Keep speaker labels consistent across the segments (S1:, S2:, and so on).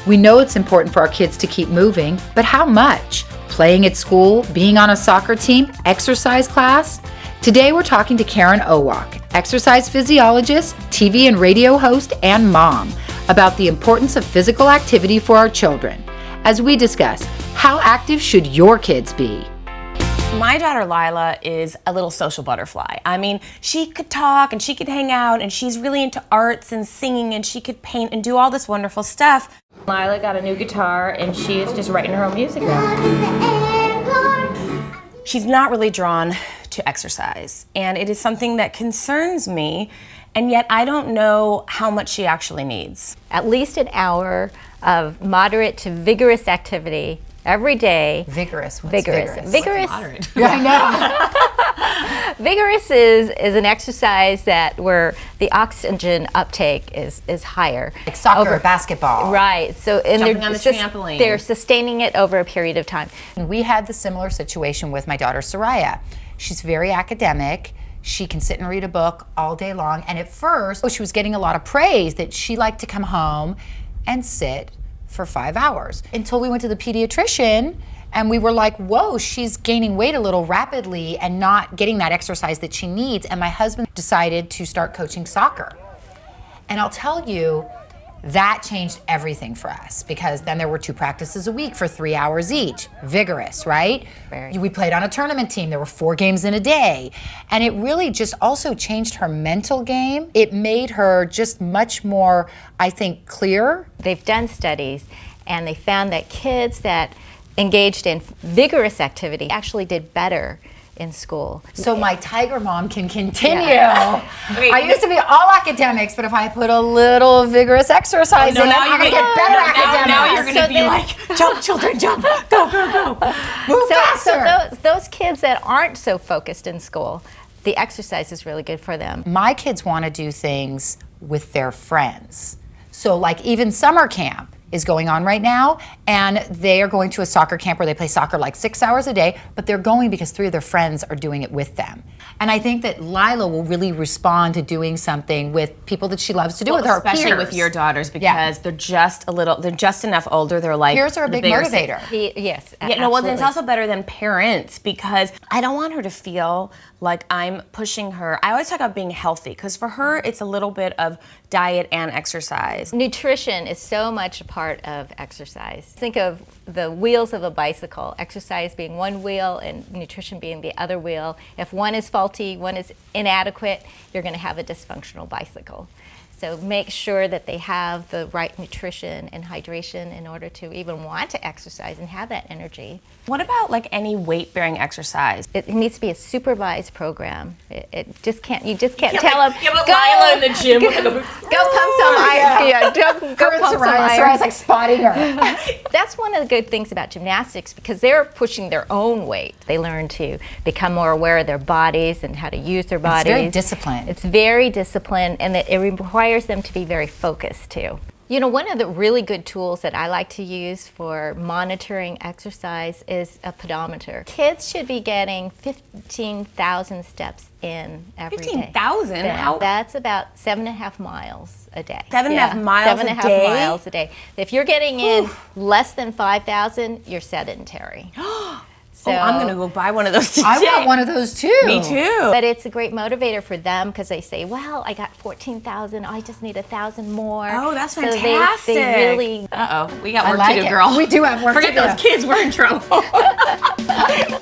S1: We know it's important for our kids to keep moving, but how much? Playing at school, being on a soccer team, exercise class? Today we're talking to Karen Owoc, exercise physiologist, TV and radio host, and mom, about the importance of physical activity for our children. As we discuss, how active should your kids be?
S2: My daughter Lila is a little social butterfly. I mean, she could talk and she could hang out and she's really into arts and singing and she could paint and do all this wonderful stuff. Lila got a new guitar and she is just writing her own music now. She's not really drawn to exercise, and it is something that concerns me, and yet I don't know how much she actually needs.
S3: At least an hour of moderate to vigorous activity every day.
S1: Vigorous. What's
S3: vigorous?
S1: Vigorous.
S2: Moderate.
S1: Yeah, I know.
S3: Vigorous is an exercise where the oxygen uptake is higher.
S1: Like soccer, basketball.
S3: Right. So and
S2: Jumping on the trampoline.
S3: They're sustaining it over a period of time.
S1: We had the similar situation with my daughter Soraya. She's very academic. She can sit and read a book all day long. And at first, she was getting a lot of praise that she liked to come home and sit for 5 hours, until we went to the pediatrician and we were like, whoa, she's gaining weight a little rapidly and not getting that exercise that she needs. And my husband decided to start coaching soccer. And I'll tell you, that changed everything for us, because then there were 2 practices a week for 3 hours each. Vigorous, right?
S3: Very.
S1: We played on a tournament team. There were 4 games in a day. And it really just also changed her mental game. It made her just much more, I think, clear.
S3: They've done studies, and they found that kids that engaged in vigorous activity actually did better in school.
S1: So my tiger mom can continue.
S3: Yeah.
S1: I used to be all academics, but if I put a little vigorous exercise in it, I'm going to get better academics.
S2: Now you're going to be like, jump, children, jump, go, go, go.
S1: Move faster.
S3: So those kids that aren't so focused in school, the exercise is really good for them.
S1: My kids want to do things with their friends. So like even summer camp is going on right now, and they are going to a soccer camp where they play soccer like 6 hours a day, but they're going because 3 of their friends are doing it with them. And I think that Lila will really respond to doing something with people that she loves to do with her peers.
S2: Especially with your daughters, because they're just enough older. They're like,
S1: peers are a big motivator.
S3: Yes,
S2: yeah, no, well, then it's
S3: absolutely.
S2: also better than parents, because I don't want her to feel like I'm pushing her. I always talk about being healthy, because for her, it's a little bit of diet and exercise.
S3: Nutrition is so much a part of exercise. Think of the wheels of a bicycle, exercise being one wheel and nutrition being the other wheel. If one is faulty, one is inadequate, you're going to have a dysfunctional bicycle. So make sure that they have the right nutrition and hydration in order to even want to exercise and have that energy.
S2: What about like any weight-bearing exercise?
S3: It needs to be a supervised program. You just can't tell them,
S2: Give Lila in the gym.
S3: Go pump some iron. Go pump some iron.
S1: Soraya's like spotting her.
S3: That's one of the good things about gymnastics, because they're pushing their own weight. They learn to become more aware of their bodies and how to use their bodies.
S1: It's very disciplined.
S3: It's very disciplined, and it requires them to be very focused too. You know, one of the really good tools that I like to use for monitoring exercise is a pedometer. Kids should be getting 15,000 steps in every day.
S2: 15,000?
S3: That's about 7.5 miles a day.
S2: 7.5 miles a day?
S3: 7.5 miles a day. If you're getting in less than 5,000, you're sedentary. So,
S2: I'm going to go buy one of those today.
S1: I want one of those too.
S2: Me too.
S3: But it's a great motivator for them, because they say, well, I got 14,000, I just need 1,000 more.
S2: Oh, that's
S3: so
S2: fantastic.
S3: They really...
S2: Uh-oh, we got work
S1: like
S2: to do,
S1: it.
S2: girl.
S1: We do have work
S2: Forget
S1: to do.
S2: those kids, we're in trouble.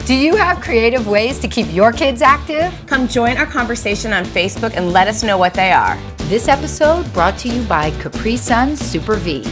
S1: Do you have creative ways to keep your kids active?
S2: Come join our conversation on Facebook and let us know what they are.
S1: This episode brought to you by Capri Sun Super V.